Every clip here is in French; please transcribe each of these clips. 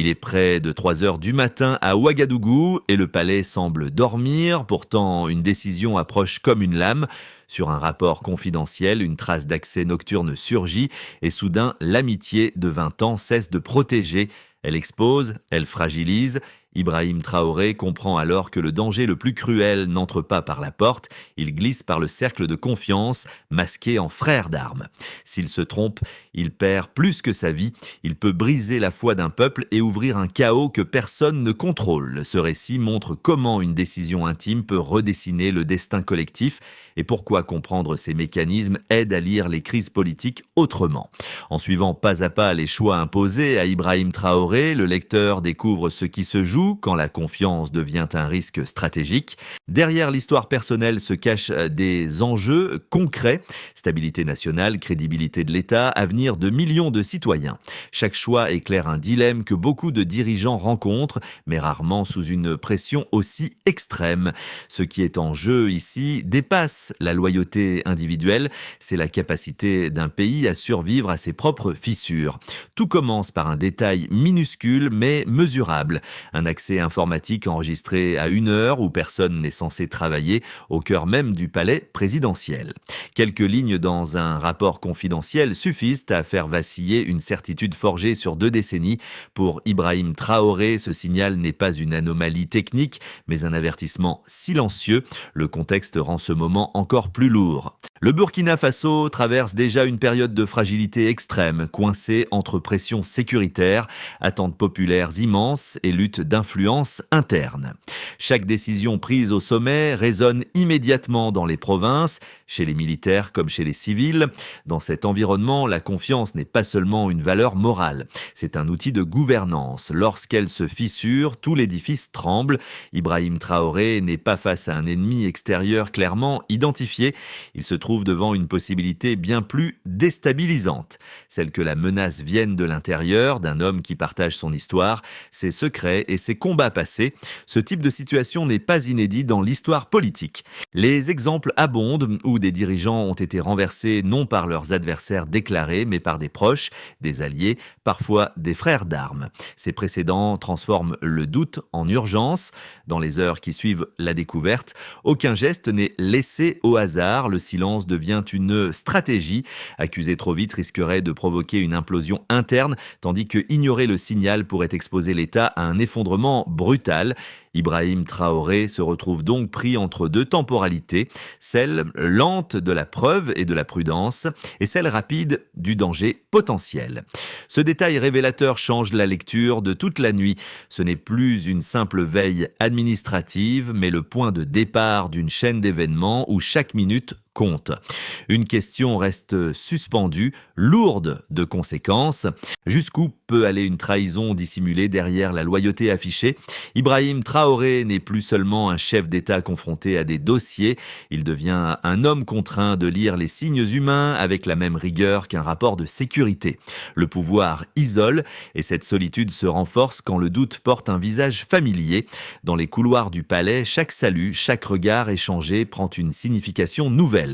Il est près de 3 heures du matin à Ouagadougou et le palais semble dormir. Pourtant, une décision approche comme une lame. Sur un rapport confidentiel, une trace d'accès nocturne surgit et soudain, l'amitié de 20 ans cesse de protéger. Elle expose, elle fragilise. Ibrahim Traoré comprend alors que le danger le plus cruel n'entre pas par la porte, il glisse par le cercle de confiance, masqué en frère d'armes. S'il se trompe, il perd plus que sa vie, il peut briser la foi d'un peuple et ouvrir un chaos que personne ne contrôle. Ce récit montre comment une décision intime peut redessiner le destin collectif et pourquoi comprendre ces mécanismes aide à lire les crises politiques autrement. En suivant pas à pas les choix imposés à Ibrahim Traoré, le lecteur découvre ce qui se joue quand la confiance devient un risque stratégique. Derrière l'histoire personnelle se cachent des enjeux concrets, stabilité nationale, crédibilité de l'État, avenir de millions de citoyens. Chaque choix éclaire un dilemme que beaucoup de dirigeants rencontrent, mais rarement sous une pression aussi extrême. Ce qui est en jeu ici dépasse la loyauté individuelle, c'est la capacité d'un pays à survivre à ses propres fissures. Tout commence par un détail minuscule mais mesurable. Un accès informatique enregistré à 1 heure où personne n'est censé travailler au cœur même du palais présidentiel. Quelques lignes dans un rapport confidentiel suffisent à faire vaciller une certitude forgée sur 2 décennies. Pour Ibrahim Traoré, ce signal n'est pas une anomalie technique, mais un avertissement silencieux. Le contexte rend ce moment encore plus lourd. Le Burkina Faso traverse déjà une période de fragilité extrême, coincé entre pression sécuritaire, attentes populaires immenses et lutte d'influence interne. Chaque décision prise au sommet résonne immédiatement dans les provinces, chez les militaires comme chez les civils. Dans cet environnement, la confiance n'est pas seulement une valeur morale, c'est un outil de gouvernance. Lorsqu'elle se fissure, tout l'édifice tremble. Ibrahim Traoré n'est pas face à un ennemi extérieur clairement identifié, il se trouve devant une possibilité bien plus déstabilisante, celle que la menace vienne de l'intérieur, d'un homme qui partage son histoire, ses secrets et ses combats passés. Ce type de situation n'est pas inédit dans l'histoire politique. Les exemples abondent où des dirigeants ont été renversés non par leurs adversaires déclarés, mais par des proches, des alliés, parfois des frères d'armes. Ces précédents transforment le doute en urgence. Dans les heures qui suivent la découverte, aucun geste n'est laissé au hasard. Le silence devient une stratégie. Accuser trop vite risquerait de provoquer une implosion interne, tandis que ignorer le signal pourrait exposer l'État à un effondrement brutal. Ibrahim Traoré se retrouve donc pris entre 2 temporalités, celle lente de la preuve et de la prudence, et celle rapide du danger potentiel. Ce détail révélateur change la lecture de toute la nuit. Ce n'est plus une simple veille administrative, mais le point de départ d'une chaîne d'événements où chaque minute compte. Une question reste suspendue, lourde de conséquences. Jusqu'où peut aller une trahison dissimulée derrière la loyauté affichée? Ibrahim Traoré n'est plus seulement un chef d'État confronté à des dossiers, il devient un homme contraint de lire les signes humains avec la même rigueur qu'un rapport de sécurité. Le pouvoir isole et cette solitude se renforce quand le doute porte un visage familier. Dans les couloirs du palais, chaque salut, chaque regard échangé prend une signification nouvelle.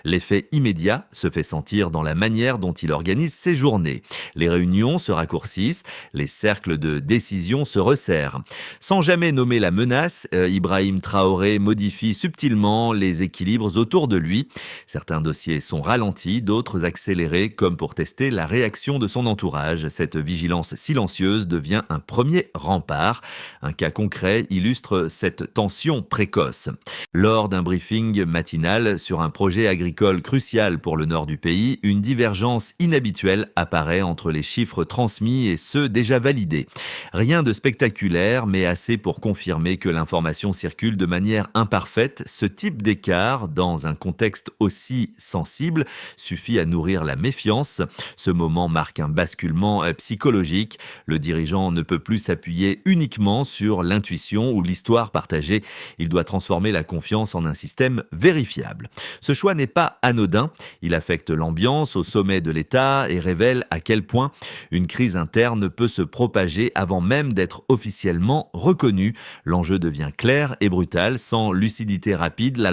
L'effet immédiat se fait sentir dans la manière dont il organise ses journées. Les réunions se raccourcissent, les cercles de décision se resserrent. Sans jamais nommer la menace, Ibrahim Traoré modifie subtilement les équilibres autour de lui. Certains dossiers sont ralentis, d'autres accélérés, comme pour tester la réaction de son entourage. Cette vigilance silencieuse devient un premier rempart. Un cas concret illustre cette tension précoce. Lors d'un briefing matinal sur un projet agricole crucial pour le nord du pays, une divergence inhabituelle apparaît entre les chiffres transmis et ceux déjà validés. Rien de spectaculaire, mais assez pour confirmer que l'information circule de manière imparfaite. Ce type d'écart, dans un contexte aussi sensible, suffit à nourrir la méfiance. Ce moment marque un basculement psychologique. Le dirigeant ne peut plus s'appuyer uniquement sur l'intuition ou l'histoire partagée. Il doit transformer la confiance en un système vérifiable. Ce choix n'est pas anodin. Il affecte l'ambiance au sommet de l'État et révèle à quel point une crise crise interne peut se propager avant même d'être officiellement reconnue. L'enjeu devient clair et brutal. Sans lucidité rapide, la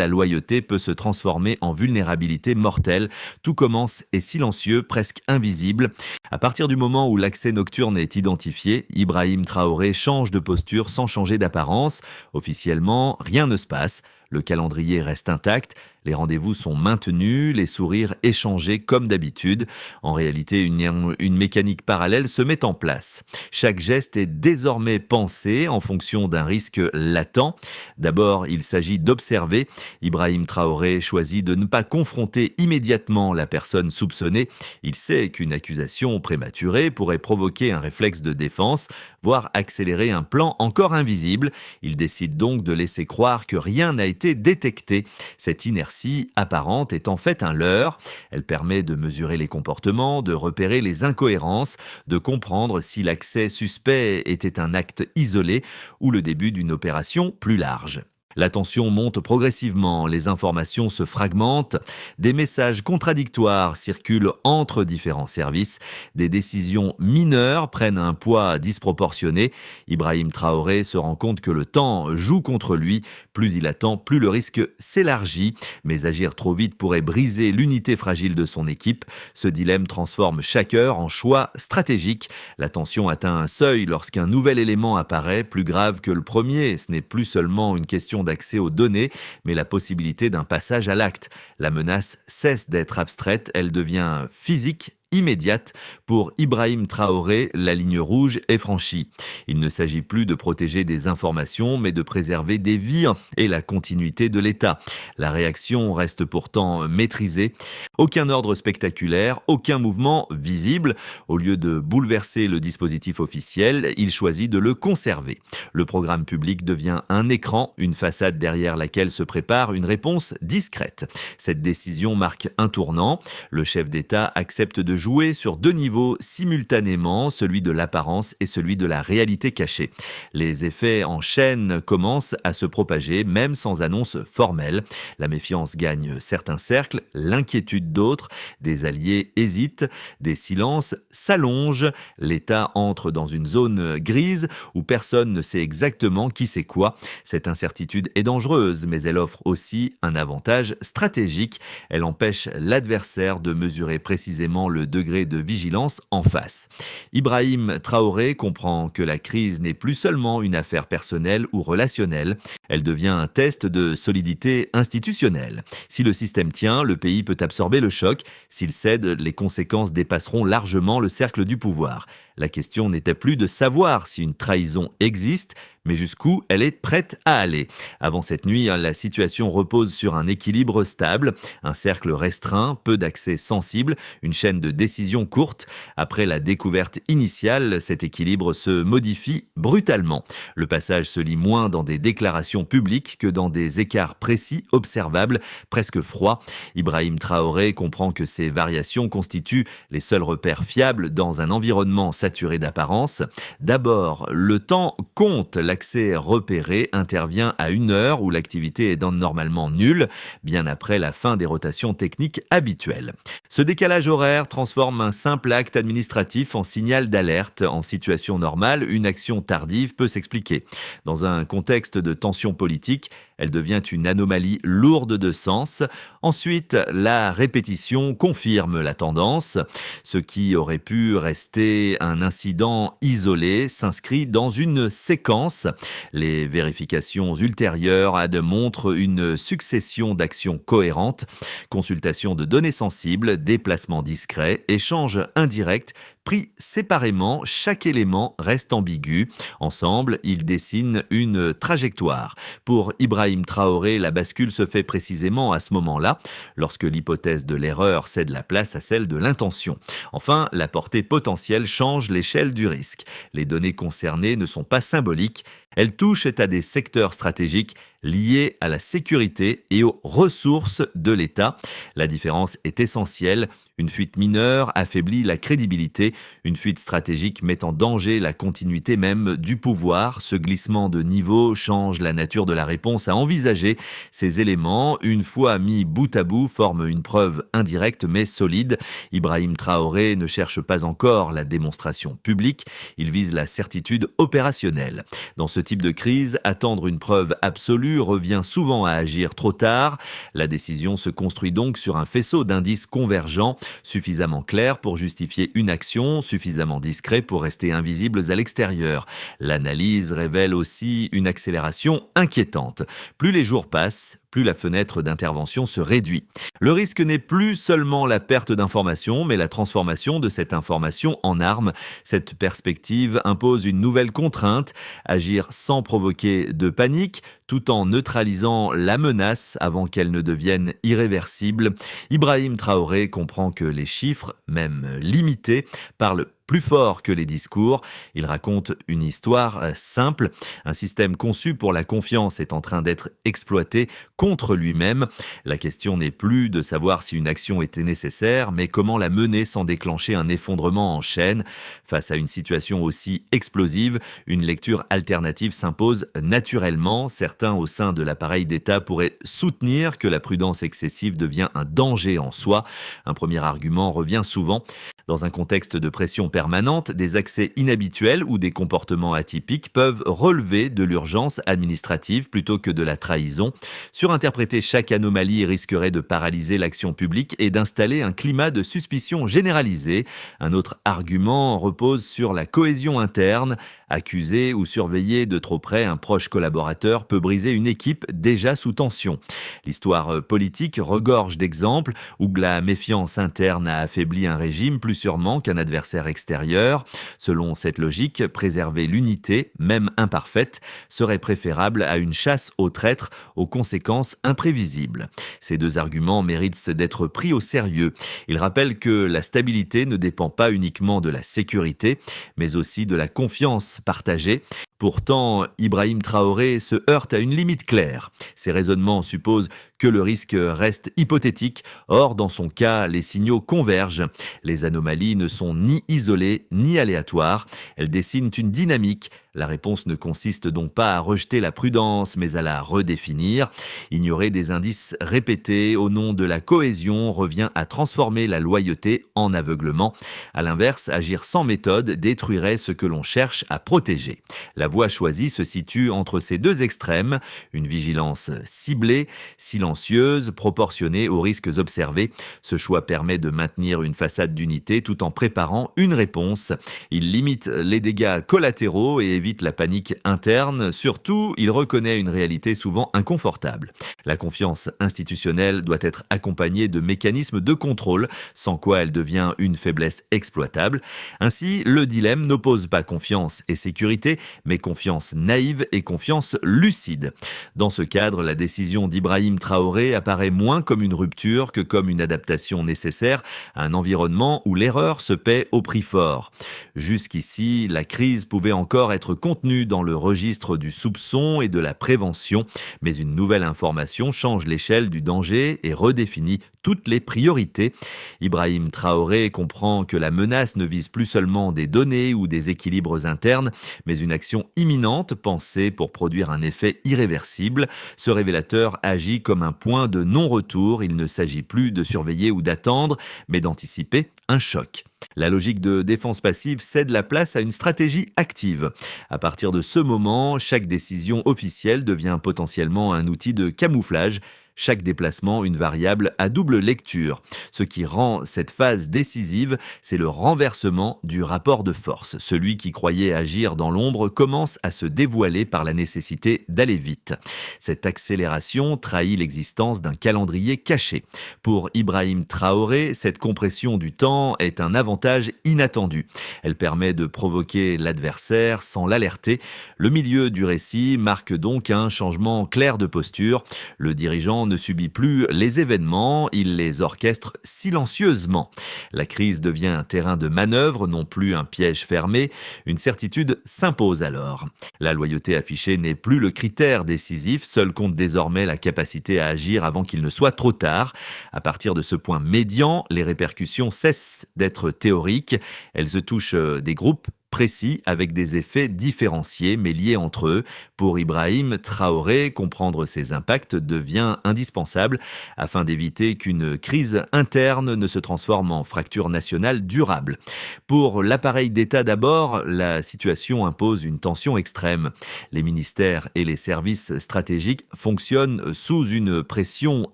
loyauté peut se transformer en vulnérabilité mortelle. Tout commence est silencieux, presque invisible. À partir du moment où l'accès nocturne est identifié, Ibrahim Traoré change de posture sans changer d'apparence. Officiellement, rien ne se passe. Le calendrier reste intact, les rendez-vous sont maintenus, les sourires échangés comme d'habitude. En réalité, une mécanique parallèle se met en place. Chaque geste est désormais pensé en fonction d'un risque latent. D'abord, il s'agit d'observer. Ibrahim Traoré choisit de ne pas confronter immédiatement la personne soupçonnée. Il sait qu'une accusation prématurée pourrait provoquer un réflexe de défense, voire accélérer un plan encore invisible. Il décide donc de laisser croire que rien n'a été détecté. Cette inertie apparente est en fait un leurre. Elle permet de mesurer les comportements, de repérer les incohérences, de comprendre si l'accès suspect était un acte isolé ou le début d'une opération plus large. La tension monte progressivement, les informations se fragmentent, des messages contradictoires circulent entre différents services, des décisions mineures prennent un poids disproportionné. Ibrahim Traoré se rend compte que le temps joue contre lui, plus il attend, plus le risque s'élargit, mais agir trop vite pourrait briser l'unité fragile de son équipe. Ce dilemme transforme chaque heure en choix stratégique. La tension atteint un seuil lorsqu'un nouvel élément apparaît, plus grave que le premier. Ce n'est plus seulement une question d'accès aux données, mais la possibilité d'un passage à l'acte. La menace cesse d'être abstraite, elle devient physique, immédiate. Pour Ibrahim Traoré, la ligne rouge est franchie. Il ne s'agit plus de protéger des informations, mais de préserver des vies et la continuité de l'État. La réaction reste pourtant maîtrisée. Aucun ordre spectaculaire, aucun mouvement visible. Au lieu de bouleverser le dispositif officiel, il choisit de le conserver. Le programme public devient un écran, une façade derrière laquelle se prépare une réponse discrète. Cette décision marque un tournant. Le chef d'État accepte de jouer sur deux niveaux simultanément, celui de l'apparence et celui de la réalité cachée. Les effets en chaîne commencent à se propager, même sans annonce formelle. La méfiance gagne certains cercles, l'inquiétude d'autres, des alliés hésitent, des silences s'allongent, l'État entre dans une zone grise où personne ne sait exactement qui c'est quoi. Cette incertitude est dangereuse, mais elle offre aussi un avantage stratégique. Elle empêche l'adversaire de mesurer précisément le degré de vigilance en face. Ibrahim Traoré comprend que la crise n'est plus seulement une affaire personnelle ou relationnelle, elle devient un test de solidité institutionnelle. Si le système tient, le pays peut absorber le choc. S'il cède, les conséquences dépasseront largement le cercle du pouvoir. La question n'était plus de savoir si une trahison existe, mais jusqu'où elle est prête à aller. Avant cette nuit, la situation repose sur un équilibre stable, un cercle restreint, peu d'accès sensible, une chaîne de décisions courte. Après la découverte initiale, cet équilibre se modifie brutalement. Le passage se lit moins dans des déclarations publiques que dans des écarts précis, observables, presque froids. Ibrahim Traoré comprend que ces variations constituent les seuls repères fiables dans un environnement saturé d'apparence. D'abord, le temps compte. L'accès repéré intervient à une heure où l'activité est normalement nulle, bien après la fin des rotations techniques habituelles. Ce décalage horaire transforme un simple acte administratif en signal d'alerte. En situation normale, une action tardive peut s'expliquer. Dans un contexte de tension politique, elle devient une anomalie lourde de sens. Ensuite, la répétition confirme la tendance. Ce qui aurait pu rester un incident isolé s'inscrit dans une séquence. Les vérifications ultérieures montrent une succession d'actions cohérentes, consultation de données sensibles, déplacements discrets, échanges indirects. Pris séparément, chaque élément reste ambigu. Ensemble, ils dessinent une trajectoire. Pour Ibrahim Traoré, la bascule se fait précisément à ce moment-là, lorsque l'hypothèse de l'erreur cède la place à celle de l'intention. Enfin, la portée potentielle change l'échelle du risque. Les données concernées ne sont pas symboliques, Elles touchent à des secteurs stratégiques liés à la sécurité et aux ressources de l'État. La différence est essentielle. Une fuite mineure affaiblit la crédibilité. Une fuite stratégique met en danger la continuité même du pouvoir. Ce glissement de niveau change la nature de la réponse à envisager. Ces éléments, une fois mis bout à bout, forment une preuve indirecte mais solide. Ibrahim Traoré ne cherche pas encore la démonstration publique. Il vise la certitude opérationnelle. Dans ce type de crise, attendre une preuve absolue revient souvent à agir trop tard. La décision se construit donc sur un faisceau d'indices convergents, suffisamment clairs pour justifier une action, suffisamment discrets pour rester invisibles à l'extérieur. L'analyse révèle aussi une accélération inquiétante. Plus les jours passent, plus la fenêtre d'intervention se réduit. Le risque n'est plus seulement la perte d'informations, mais la transformation de cette information en arme. Cette perspective impose une nouvelle contrainte, agir sans provoquer de panique, tout en neutralisant la menace avant qu'elle ne devienne irréversible. Ibrahim Traoré comprend que les chiffres, même limités, parlent plus fort que les discours. Il raconte une histoire simple. Un système conçu pour la confiance est en train d'être exploité contre lui-même. La question n'est plus de savoir si une action était nécessaire, mais comment la mener sans déclencher un effondrement en chaîne. Face à une situation aussi explosive, une lecture alternative s'impose naturellement. Certains au sein de l'appareil d'État pourraient soutenir que la prudence excessive devient un danger en soi. Un premier argument revient souvent. Dans un contexte de pression permanente, des accès inhabituels ou des comportements atypiques peuvent relever de l'urgence administrative plutôt que de la trahison. Surinterpréter chaque anomalie risquerait de paralyser l'action publique et d'installer un climat de suspicion généralisé. Un autre argument repose sur la cohésion interne. Accuser ou surveiller de trop près un proche collaborateur peut briser une équipe déjà sous tension. L'histoire politique regorge d'exemples où la méfiance interne a affaibli un régime plus sûrement qu'un adversaire extérieur. Selon cette logique, préserver l'unité, même imparfaite, serait préférable à une chasse aux traîtres aux conséquences imprévisibles. Ces deux arguments méritent d'être pris au sérieux. Ils rappellent que la stabilité ne dépend pas uniquement de la sécurité, mais aussi de la confiance partagée. Pourtant, Ibrahim Traoré se heurte à une limite claire. Ses raisonnements supposent que le risque reste hypothétique. Or, dans son cas, les signaux convergent. Les anomalies ne sont ni isolées ni aléatoires. Elles dessinent une dynamique. La réponse ne consiste donc pas à rejeter la prudence, mais à la redéfinir. Ignorer des indices répétés au nom de la cohésion revient à transformer la loyauté en aveuglement. À l'inverse, agir sans méthode détruirait ce que l'on cherche à protéger. La voie choisie se situe entre ces deux extrêmes, une vigilance ciblée, silencieuse, proportionnée aux risques observés. Ce choix permet de maintenir une façade d'unité tout en préparant une réponse. Il limite les dégâts collatéraux et évite la panique interne. Surtout, il reconnaît une réalité souvent inconfortable. La confiance institutionnelle doit être accompagnée de mécanismes de contrôle, sans quoi elle devient une faiblesse exploitable. Ainsi, le dilemme n'oppose pas confiance et sécurité, mais confiance naïve et confiance lucide. Dans ce cadre, la décision d'Ibrahim Traoré apparaît moins comme une rupture que comme une adaptation nécessaire à un environnement où l'erreur se paie au prix fort. Jusqu'ici, la crise pouvait encore être contenue dans le registre du soupçon et de la prévention, mais une nouvelle information change l'échelle du danger et redéfinit toutes les priorités. Ibrahim Traoré comprend que la menace ne vise plus seulement des données ou des équilibres internes, mais une action imminente pensée pour produire un effet irréversible. Ce révélateur agit comme un point de non-retour. Il ne s'agit plus de surveiller ou d'attendre, mais d'anticiper un choc. La logique de défense passive cède la place à une stratégie active. À partir de ce moment, chaque décision officielle devient potentiellement un outil de camouflage. Chaque déplacement, une variable à double lecture. Ce qui rend cette phase décisive, c'est le renversement du rapport de force. Celui qui croyait agir dans l'ombre commence à se dévoiler par la nécessité d'aller vite. Cette accélération trahit l'existence d'un calendrier caché. Pour Ibrahim Traoré, cette compression du temps est un avantage inattendu. Elle permet de provoquer l'adversaire sans l'alerter. Le milieu du récit marque donc un changement clair de posture. Le dirigeant gouvernement ne subit plus les événements, il les orchestre silencieusement. La crise devient un terrain de manœuvre, non plus un piège fermé. Une certitude s'impose alors. La loyauté affichée n'est plus le critère décisif, seul compte désormais la capacité à agir avant qu'il ne soit trop tard. À partir de ce point médian, les répercussions cessent d'être théoriques. Elles touchent des groupes précis avec des effets différenciés mais liés entre eux. Pour Ibrahim Traoré, comprendre ces impacts devient indispensable afin d'éviter qu'une crise interne ne se transforme en fracture nationale durable. Pour l'appareil d'État d'abord, la situation impose une tension extrême. Les ministères et les services stratégiques fonctionnent sous une pression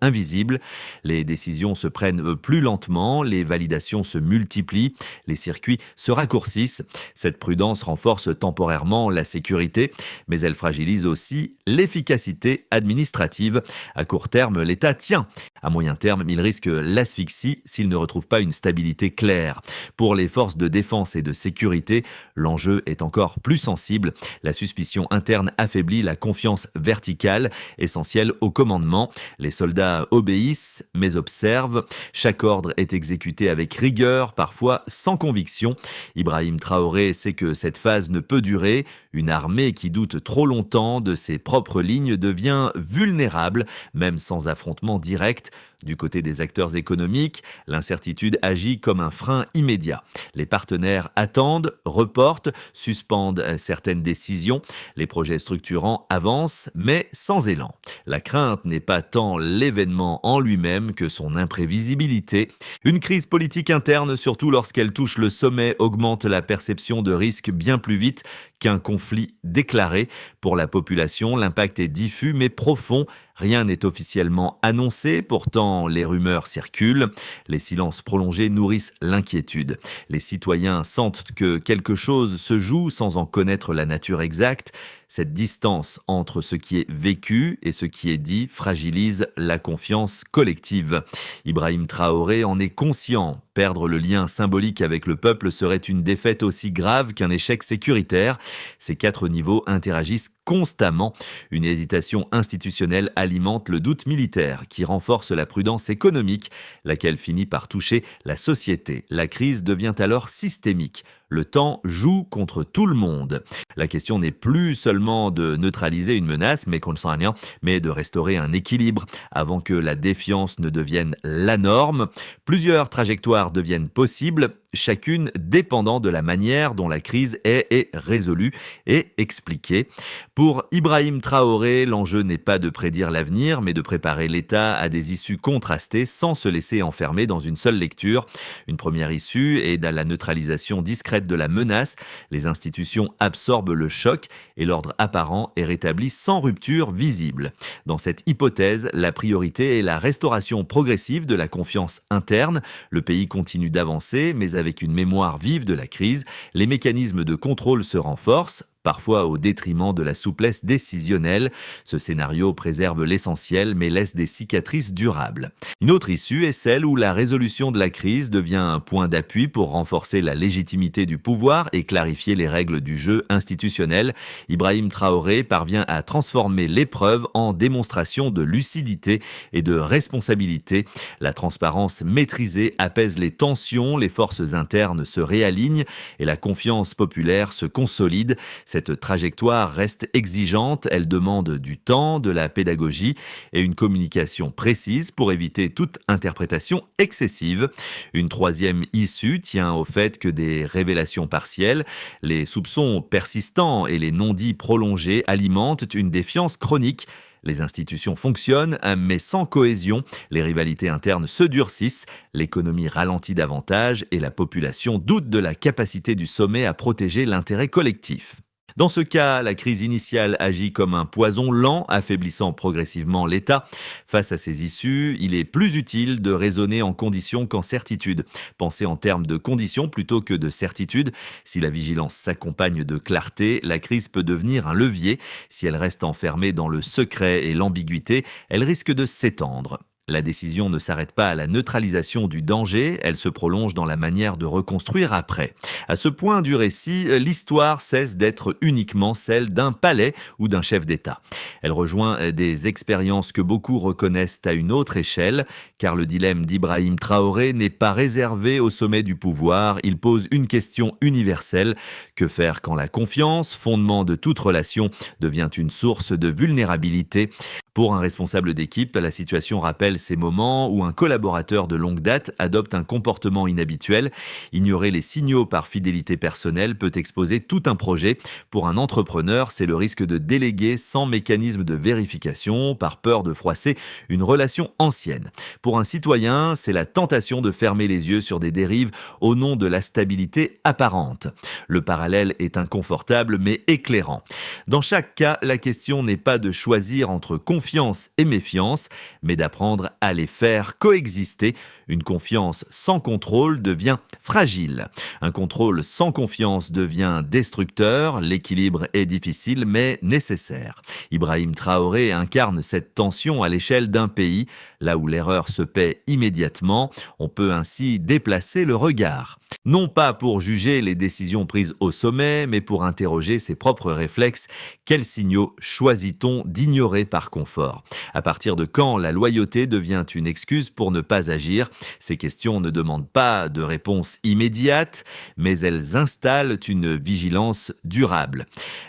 invisible. Les décisions se prennent plus lentement, les validations se multiplient, les circuits se raccourcissent. Cette prudence renforce temporairement la sécurité, mais elle fragilise aussi l'efficacité administrative. À court terme, l'État tient. À moyen terme, il risque l'asphyxie s'il ne retrouve pas une stabilité claire. Pour les forces de défense et de sécurité, l'enjeu est encore plus sensible. La suspicion interne affaiblit la confiance verticale, essentielle au commandement. Les soldats obéissent, mais observent. Chaque ordre est exécuté avec rigueur, parfois sans conviction. Ibrahim Traoré sait que cette phase ne peut durer. Une armée qui doute trop longtemps de ses propres lignes devient vulnérable, même sans affrontement direct. Du côté des acteurs économiques, l'incertitude agit comme un frein immédiat. Les partenaires attendent, reportent, suspendent certaines décisions. Les projets structurants avancent, mais sans élan. La crainte n'est pas tant l'événement en lui-même que son imprévisibilité. Une crise politique interne, surtout lorsqu'elle touche le sommet, augmente la perception de risque bien plus vite qu'un conflit déclaré. Pour la population, l'impact est diffus mais profond. Rien n'est officiellement annoncé, pourtant les rumeurs circulent. Les silences prolongés nourrissent l'inquiétude. Les citoyens sentent que quelque chose se joue sans en connaître la nature exacte. Cette distance entre ce qui est vécu et ce qui est dit fragilise la confiance collective. Ibrahim Traoré en est conscient. Perdre le lien symbolique avec le peuple serait une défaite aussi grave qu'un échec sécuritaire. Ces 4 niveaux interagissent constamment. Une hésitation institutionnelle alimente le doute militaire qui renforce la prudence économique, laquelle finit par toucher la société. La crise devient alors systémique. Le temps joue contre tout le monde. La question n'est plus seulement de neutraliser une menace, mais de restaurer un équilibre avant que la défiance ne devienne la norme. Plusieurs trajectoires deviennent possibles, chacune dépendant de la manière dont la crise est résolue et expliquée. Pour Ibrahim Traoré, l'enjeu n'est pas de prédire l'avenir, mais de préparer l'État à des issues contrastées sans se laisser enfermer dans une seule lecture. Une première issue est dans la neutralisation discrète de la menace. Les institutions absorbent le choc et l'ordre apparent est rétabli sans rupture visible. Dans cette hypothèse, la priorité est la restauration progressive de la confiance interne. Le pays continue d'avancer, mais avec une mémoire vive de la crise, les mécanismes de contrôle se renforcent, parfois au détriment de la souplesse décisionnelle. Ce scénario préserve l'essentiel mais laisse des cicatrices durables. Une autre issue est celle où la résolution de la crise devient un point d'appui pour renforcer la légitimité du pouvoir et clarifier les règles du jeu institutionnel. Ibrahim Traoré parvient à transformer l'épreuve en démonstration de lucidité et de responsabilité. La transparence maîtrisée apaise les tensions, les forces internes se réalignent et la confiance populaire se consolide. Cette trajectoire reste exigeante, elle demande du temps, de la pédagogie et une communication précise pour éviter toute interprétation excessive. Une troisième issue tient au fait que des révélations partielles, les soupçons persistants et les non-dits prolongés alimentent une défiance chronique. Les institutions fonctionnent, mais sans cohésion. Les rivalités internes se durcissent, l'économie ralentit davantage et la population doute de la capacité du sommet à protéger l'intérêt collectif. Dans ce cas, la crise initiale agit comme un poison lent, affaiblissant progressivement l'État. Face à ces issues, il est plus utile de raisonner en conditions qu'en certitude. Penser en termes de conditions plutôt que de certitude. Si la vigilance s'accompagne de clarté, la crise peut devenir un levier. Si elle reste enfermée dans le secret et l'ambiguïté, elle risque de s'étendre. La décision ne s'arrête pas à la neutralisation du danger, elle se prolonge dans la manière de reconstruire après. À ce point du récit, l'histoire cesse d'être uniquement celle d'un palais ou d'un chef d'État. Elle rejoint des expériences que beaucoup reconnaissent à une autre échelle, car le dilemme d'Ibrahim Traoré n'est pas réservé au sommet du pouvoir, il pose une question universelle. Que faire quand la confiance, fondement de toute relation, devient une source de vulnérabilité ? Pour un responsable d'équipe, la situation rappelle ces moments où un collaborateur de longue date adopte un comportement inhabituel. Ignorer les signaux par fidélité personnelle peut exposer tout un projet. Pour un entrepreneur, c'est le risque de déléguer sans mécanisme de vérification, par peur de froisser une relation ancienne. Pour un citoyen, c'est la tentation de fermer les yeux sur des dérives au nom de la stabilité apparente. Le parallèle est inconfortable mais éclairant. Dans chaque cas, la question n'est pas de choisir entre confiance et méfiance, mais d'apprendre à les faire coexister. Une confiance sans contrôle devient fragile. Un contrôle sans confiance devient destructeur. L'équilibre est difficile mais nécessaire. Ibrahim Traoré incarne cette tension à l'échelle d'un pays. Là où l'erreur se paie immédiatement, on peut ainsi déplacer le regard. Non pas pour juger les décisions prises au sommet, mais pour interroger ses propres réflexes. Quels signaux choisit-on d'ignorer par confort ? À partir de quand la loyauté devient une excuse pour ne pas agir ? Ces questions ne demandent pas de réponse immédiate, mais elles installent une vigilance durable.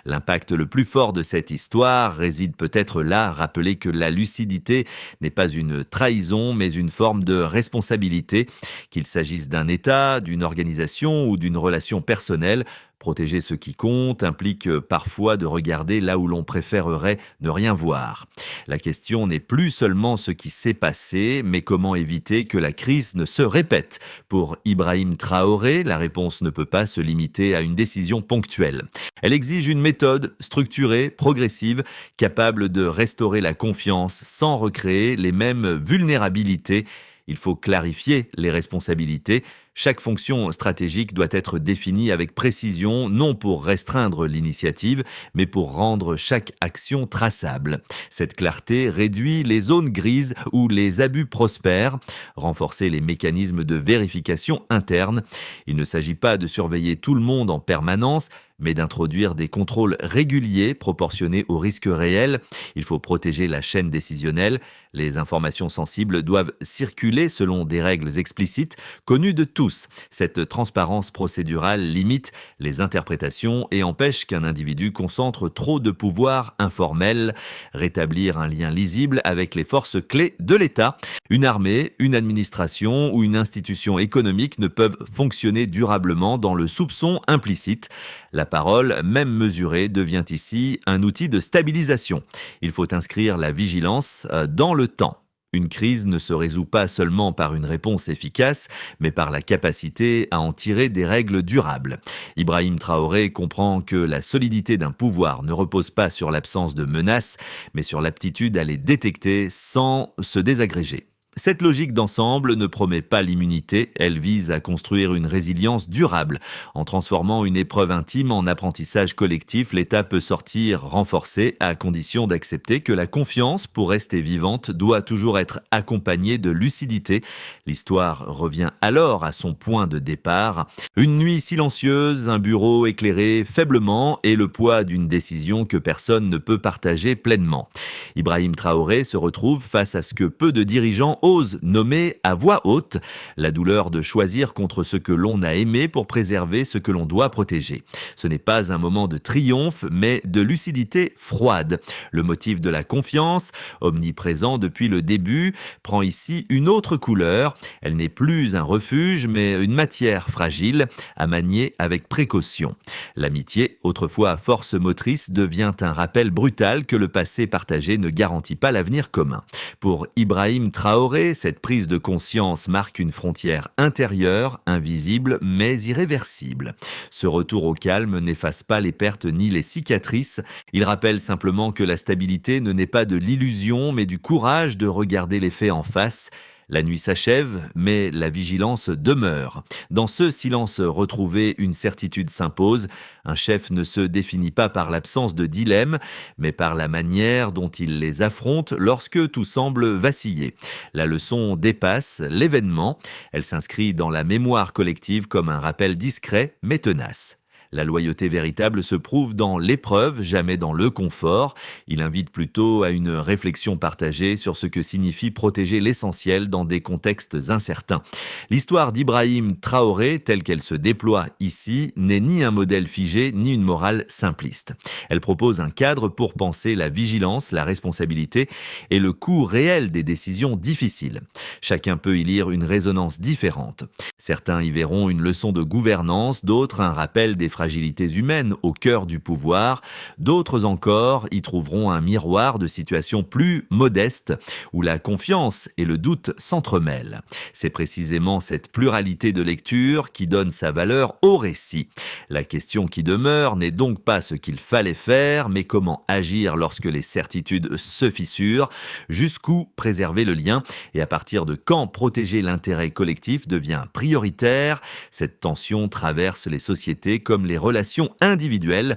L'impact le plus fort de cette histoire réside peut-être là, rappeler que la lucidité n'est pas une trahison, mais une forme de responsabilité, qu'il s'agisse d'un État, d'une organisation ou d'une relation personnelle. Protéger ce qui compte implique parfois de regarder là où l'on préférerait ne rien voir. La question n'est plus seulement ce qui s'est passé, mais comment éviter que la crise ne se répète. Pour Ibrahim Traoré, la réponse ne peut pas se limiter à une décision ponctuelle. Elle exige une méthode structurée, progressive, capable de restaurer la confiance sans recréer les mêmes vulnérabilités. Il faut clarifier les responsabilités. Chaque fonction stratégique doit être définie avec précision, non pour restreindre l'initiative, mais pour rendre chaque action traçable. Cette clarté réduit les zones grises où les abus prospèrent, renforcer les mécanismes de vérification interne. Il ne s'agit pas de surveiller tout le monde en permanence, mais d'introduire des contrôles réguliers proportionnés aux risques réels. Il faut protéger la chaîne décisionnelle. Les informations sensibles doivent circuler selon des règles explicites, connues de tous. Cette transparence procédurale limite les interprétations et empêche qu'un individu concentre trop de pouvoir informel. Rétablir un lien lisible avec les forces clés de l'État. Une armée, une administration ou une institution économique ne peuvent fonctionner durablement dans le soupçon implicite. La parole, même mesurée, devient ici un outil de stabilisation. Il faut inscrire la vigilance dans le temps. Une crise ne se résout pas seulement par une réponse efficace, mais par la capacité à en tirer des règles durables. Ibrahim Traoré comprend que la solidité d'un pouvoir ne repose pas sur l'absence de menaces, mais sur l'aptitude à les détecter sans se désagréger. Cette logique d'ensemble ne promet pas l'immunité, elle vise à construire une résilience durable. En transformant une épreuve intime en apprentissage collectif, l'État peut sortir renforcé à condition d'accepter que la confiance, pour rester vivante, doit toujours être accompagnée de lucidité. L'histoire revient alors à son point de départ. Une nuit silencieuse, un bureau éclairé faiblement et le poids d'une décision que personne ne peut partager pleinement. Ibrahim Traoré se retrouve face à ce que peu de dirigeants osent nommer à voix haute, la douleur de choisir contre ce que l'on a aimé pour préserver ce que l'on doit protéger. Ce n'est pas un moment de triomphe, mais de lucidité froide. Le motif de la confiance, omniprésent depuis le début, prend ici une autre couleur. Elle n'est plus un refuge, mais une matière fragile, à manier avec précaution. L'amitié, autrefois force motrice, devient un rappel brutal que le passé partagé ne garantit pas l'avenir commun. Pour Ibrahim Traoré, cette prise de conscience marque une frontière intérieure, invisible mais irréversible. Ce retour au calme n'efface pas les pertes ni les cicatrices. Il rappelle simplement que la stabilité ne naît pas de l'illusion mais du courage de regarder les faits en face. La nuit s'achève, mais la vigilance demeure. Dans ce silence retrouvé, une certitude s'impose. Un chef ne se définit pas par l'absence de dilemme, mais par la manière dont il les affronte lorsque tout semble vaciller. La leçon dépasse l'événement. Elle s'inscrit dans la mémoire collective comme un rappel discret mais tenace. La loyauté véritable se prouve dans l'épreuve, jamais dans le confort. Il invite plutôt à une réflexion partagée sur ce que signifie protéger l'essentiel dans des contextes incertains. L'histoire d'Ibrahim Traoré, telle qu'elle se déploie ici, n'est ni un modèle figé, ni une morale simpliste. Elle propose un cadre pour penser la vigilance, la responsabilité et le coût réel des décisions difficiles. Chacun peut y lire une résonance différente. Certains y verront une leçon de gouvernance, d'autres un rappel des fragilités humaines au cœur du pouvoir, d'autres encore y trouveront un miroir de situations plus modestes où la confiance et le doute s'entremêlent. C'est précisément cette pluralité de lecture qui donne sa valeur au récit. La question qui demeure n'est donc pas ce qu'il fallait faire, mais comment agir lorsque les certitudes se fissurent, jusqu'où préserver le lien et à partir de quand protéger l'intérêt collectif devient prioritaire. Cette tension traverse les sociétés comme les relations individuelles.